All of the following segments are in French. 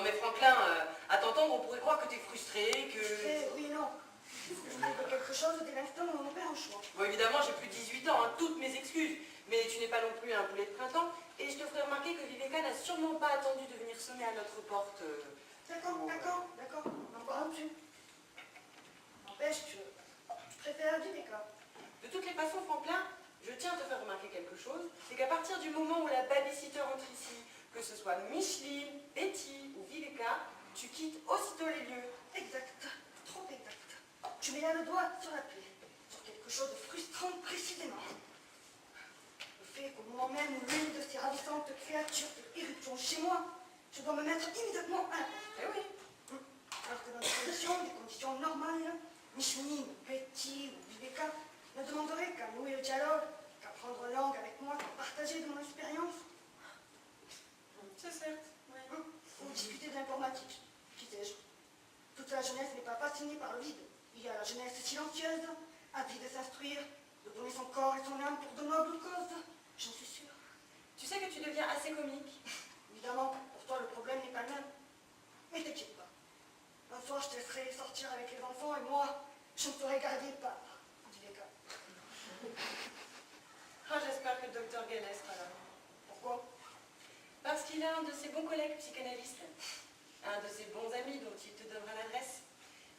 Non mais Franklin, à t'entendre, on pourrait croire que t'es frustré, que... Oui, non. Je fais quelque chose dès l'instant où mon père en choix. Bon, évidemment, j'ai plus de 18 ans, hein, toutes mes excuses. Mais tu n'es pas non plus un poulet de printemps. Et je te ferai remarquer que Viveka n'a sûrement pas attendu de venir sonner à notre porte. D'accord. Encore un dessus. N'empêche, je préfère Viveka. De toutes les façons, Franklin, je tiens à te faire remarquer quelque chose. C'est qu'à partir du moment où la babysitter entre ici, que ce soit Micheline, Betty ou Viveka, tu quittes aussitôt les lieux. Exact. Trop exact. Tu mets là le doigt sur la plaie. Sur quelque chose de frustrant précisément. Le fait qu'au moment même où l'une de ces ravissantes créatures fait irruption chez moi, je dois me mettre immédiatement à la porte. Eh oui. Alors que dans des conditions normales, Micheline, Betty ou Viveka ne demanderaient qu'à nouer le dialogue, qu'à prendre langue avec moi, qu'à partager de mon expérience. C'est certes. Oui. Ou discuter d'informatique. Qui sais-je? Toute la jeunesse n'est pas fascinée par le vide. Il y a la jeunesse silencieuse, avide de s'instruire, de donner son corps et son âme pour de nobles causes. J'en suis sûre. Tu sais que tu deviens assez comique. Évidemment, pour toi, le problème n'est pas le même. Mais t'inquiète pas. Un soir, je te laisserai sortir avec les enfants et moi, je ne saurais garder par Viveka. Ah, j'espère que le docteur Gallès sera là. Pourquoi? Parce qu'il est un de ses bons collègues psychanalystes. Un de ses bons amis dont il te donnera l'adresse.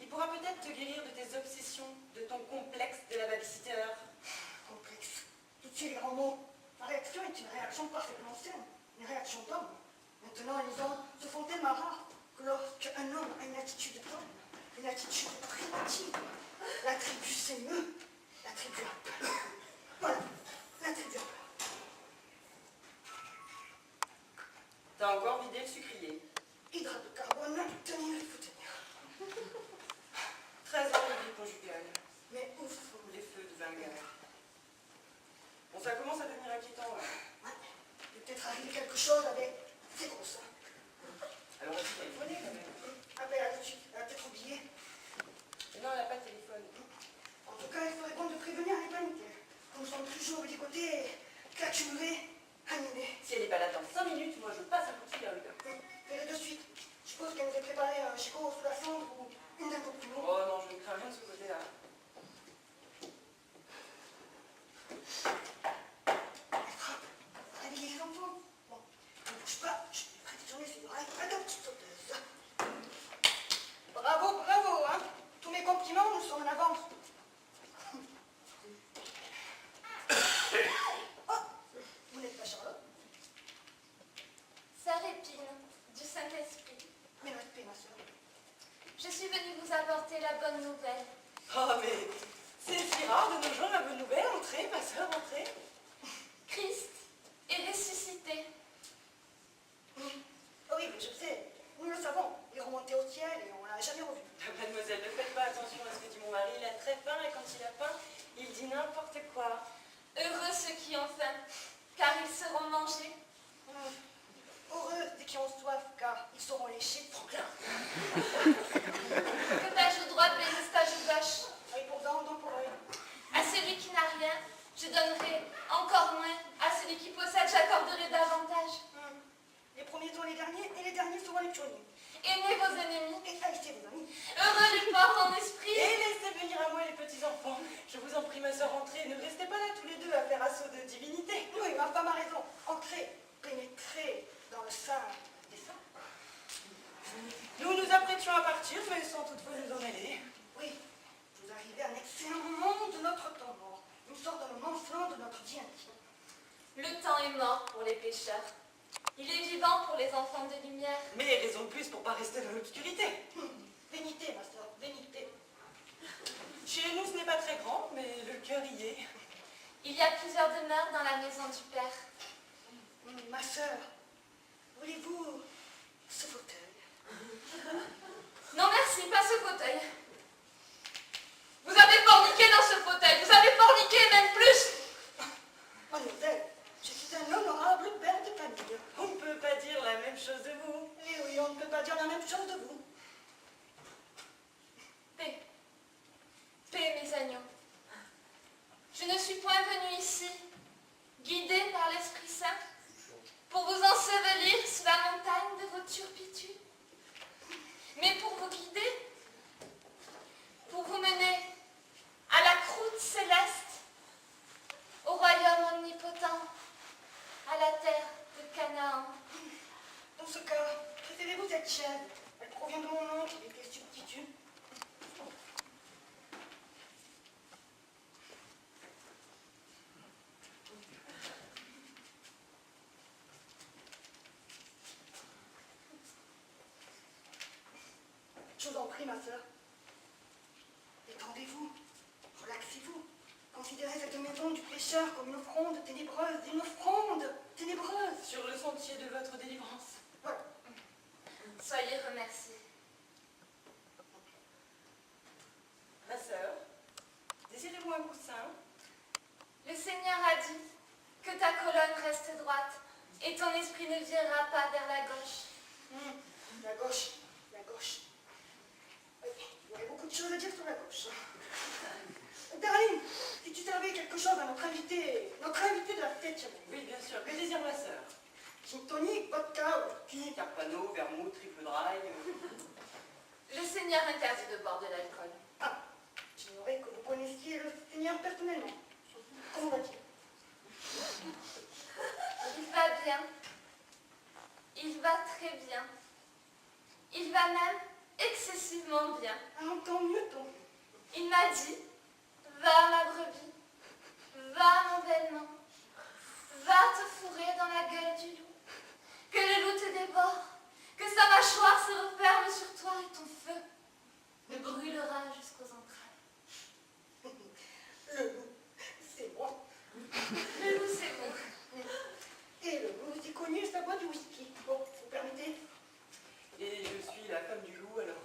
Il pourra peut-être te guérir de tes obsessions, de ton complexe de la babysitter. Complexe. Tu sais les grands mots. La réaction est une réaction parfaitement saine. Une réaction d'homme. Maintenant, les hommes se font tellement rares que lorsqu'un homme a une attitude d'homme, une attitude primitive, la tribu s'émeut, la tribu a peur. Voilà, la tribu a peur. T'as encore vidé le sucrier. Hydrate de carbone, tenir, il faut tenir. 13 ans de vie conjugale. Mais ouf. Les feux de Vingar. Bon, ça commence à devenir inquiétant, là. Ouais. Il peut peut-être arriver quelque chose avec ces gros seins. Alors, on s'est téléphoné, quand même. Ah ben, elle a peut-être oublié. Mais non, elle n'a pas de téléphone. En tout cas, il serait bon de prévenir les paniques. Nous sommes toujours du côté claturé, animé. Si elle n'est pas là dans 5 minutes, moi je passe un coup de fil à Rita. Fais-le de suite. Je suppose qu'elle nous a préparé un chico sous la cendre ou une d'un peu plus long. Oh non, je ne crains rien de ce côté-là. Elle frappe. Réveillez les enfants. Bon, ne bouge pas. Je vais prédictionner ses oreilles. Attends, petite sauteuse. Bravo, hein. Tous mes compliments, nous sommes en avance. Oh, vous n'êtes pas Charlotte? Sœur Épine, du Saint-Esprit. Mais notre paix, ma soeur. Je suis venue vous apporter la bonne nouvelle. Oh, mais c'est si rare de nos jours la bonne nouvelle. Entrez, ma soeur, entrez. Christ est ressuscité. Oh oui, mais je sais. Nous le savons. Il est remonté au ciel et on l'a jamais revu. Mademoiselle, ne faites pas attention à ce que dit mon mari. Il a très faim et quand il a faim, il dit n'importe quoi. Heureux ceux qui ont faim, car ils seront mangés. Heureux ceux qui ont soif, car ils sauront lécher. Franklin. Que ta joue droite bénisse ta joue gauche. Œil pour dent, dent pour œil. À celui qui n'a rien, je donnerai encore moins. À celui qui possède, j'accorderai davantage. Les premiers sont les derniers, et les derniers seront les pionniers. Aimez vos ennemis. Et haïssez vos amis. Heureux les pauvres en esprit. Et laissez venir à moi les petits-enfants. Je vous en prie, ma soeur, entrez. Ne restez pas là tous les deux à faire assaut de divinité. Oui, ma femme a raison. Entrez, pénétrez dans le sein des saints. Nous nous apprêtions à partir, mais sans toutefois nous en aller. Oui, vous arrivez à un excellent moment de notre temps mort. Une sorte de moment flanc de notre vie intime. Le temps est mort pour les pécheurs. Il est vivant pour les enfants de lumière. Mais raison de plus pour pas rester dans l'obscurité. Vénité, ma soeur, vénité. Chez nous, ce n'est pas très grand, mais le cœur y est. Il y a plusieurs demeures dans la maison du Père. Ma soeur, voulez-vous ce fauteuil? Non merci, pas ce fauteuil. Vous avez forniqué dans ce fauteuil. Vous avez forniqué, même plus. Mademoiselle, je suis un honorable père de famille. On ne peut pas dire la même chose de vous. Et oui, on ne peut pas dire la même chose de vous. Paix. Paix, mes agneaux. Je ne suis point venue ici, guidée par l'Esprit Saint, pour vous ensevelir sous la montagne de vos turpitudes. compris, ma sœur. Détendez-vous, relaxez-vous. Considérez cette maison du pécheur comme une offrande ténébreuse, une offrande ténébreuse. Sur le sentier de votre délivrance. Voilà. Soyez remerciés. Ma sœur, désirez-vous un coussin? Le Seigneur a dit que ta colonne reste droite et ton esprit ne virera pas vers la gauche. La gauche, la gauche. Oui, il y aurait beaucoup de choses à dire sur la gauche. Darling, si tu servais quelque chose à notre invité de la fête, Oui, bien sûr. Que désire ma sœur? gin tonic, vodka, whisky. Carpano, vermouth, triple dry. Le Seigneur interdit de boire de l'alcool. Ah, j'ignorais que vous connaissiez le Seigneur personnellement. Comment va-t-il? Il va bien. Il va très bien. Il va même excessivement bien. Ah, tant mieux, tant mieux. Il m'a dit, va ma brebis, va mon bellement, va te fourrer dans la gueule du loup, que le loup te dévore, que sa mâchoire se referme sur toi et ton feu ne brûlera jusqu'aux entrailles. Le loup, c'est moi. Le loup, c'est bon. Et le loup, c'est connu, ça boit du whisky. Bon, vous permettez? Et je suis la femme du loup, alors...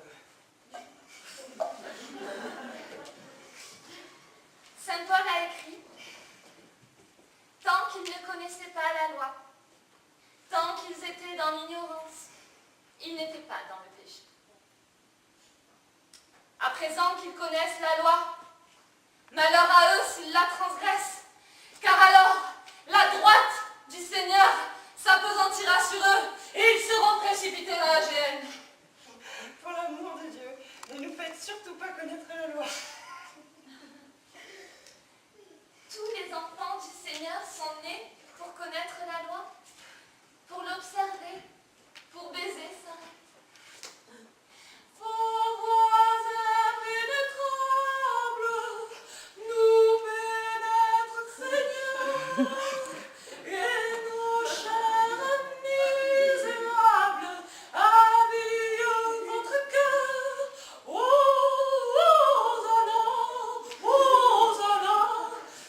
Saint Paul a écrit, tant qu'ils ne connaissaient pas la loi, tant qu'ils étaient dans l'ignorance, ils n'étaient pas dans le péché. À présent qu'ils connaissent la loi, malheur à eux s'ils la transgressent, car alors la droite du Seigneur s'apesantira sur eux et ils seront précipités dans la géhenne. Pour l'amour de Dieu, ne nous faites surtout pas connaître la loi. Tous les enfants du Seigneur sont nés pour connaître la loi, pour l'observer, pour baiser ça. Vos voisins pénétrables, nous pénètre Seigneur, et nos chers misérables, habillons votre cœur. Hosanna,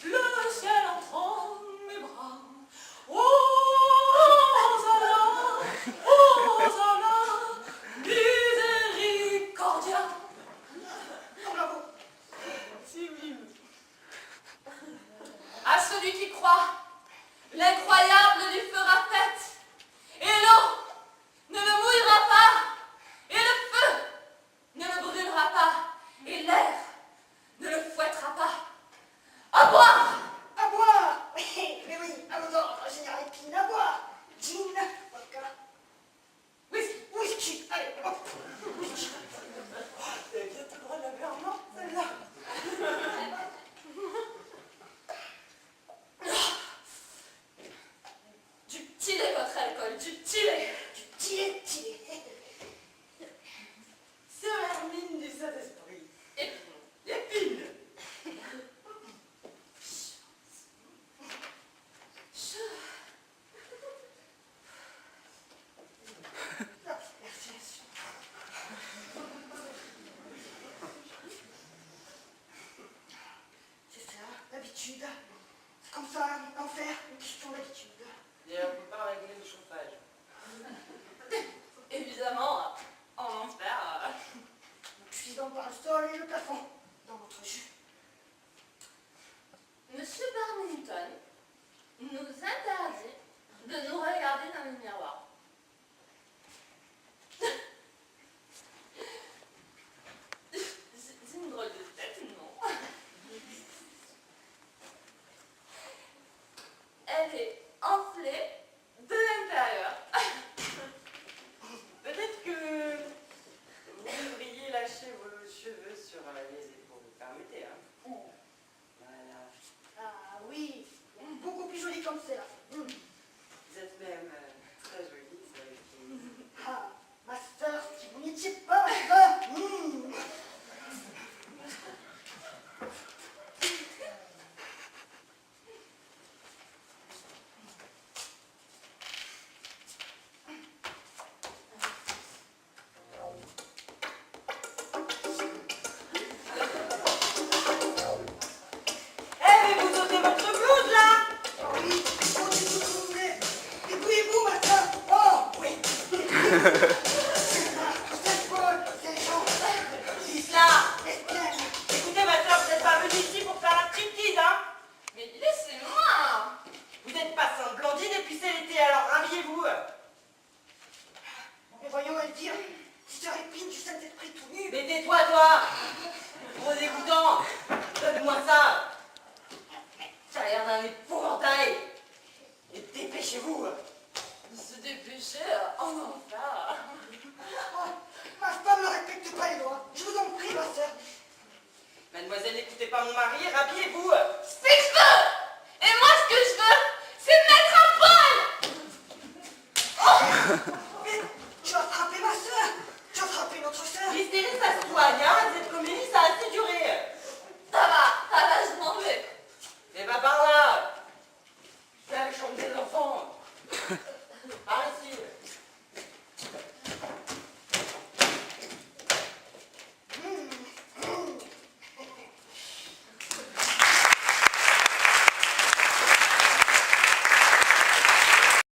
le ciel entre mes bras. Hosanna, miséricordia. Oh, bravo. Sublime. À celui qui croit, l'incroyable lui fera fête, et l'eau ne le mouillera pas, et le feu ne le brûlera pas, et l'air ne le fouettera pas. À boire! À boire. Mais oui, à vos ordres, général Épine, à boire. Gin, vodka, whisky. Allez, hop. Whisky. Elle vient tout droit de la Vermont, celle-là. Du tilé votre alcool, du tilé! Tilé. Sœur Hermine du Saint-Esprit. Et Épine. Ah, merci. C'est ça, l'habitude. C'est comme ça, l'enfer, une question d'habitude. D'ailleurs, on peut pas régler le chauffage. évidemment, en enfer. Puisant par le sol et le plafond dans votre jus. Monsieur Barnington nous interdit de nous regarder dans le miroir. C'est une drôle de tête, non? Elle est enflée de l'intérieur. Peut-être que vous devriez lâcher vos cheveux sur les épaules. Permettez, hein. Voilà. Ah oui, beaucoup plus joli comme c'est là. nu. Mais tais-toi, toi! Trop dégoûtant! Donne-moi ça! Ça a l'air d'un épouvantail! Et dépêchez-vous! Se dépêcher, oh enfin. Ah, ma femme ne respecte pas les lois. Je vous en prie, ma sœur. Mademoiselle, n'écoutez pas mon mari, rhabillez-vous! C'est que je veux. Et moi, ce que je veux, c'est me mettre à poil.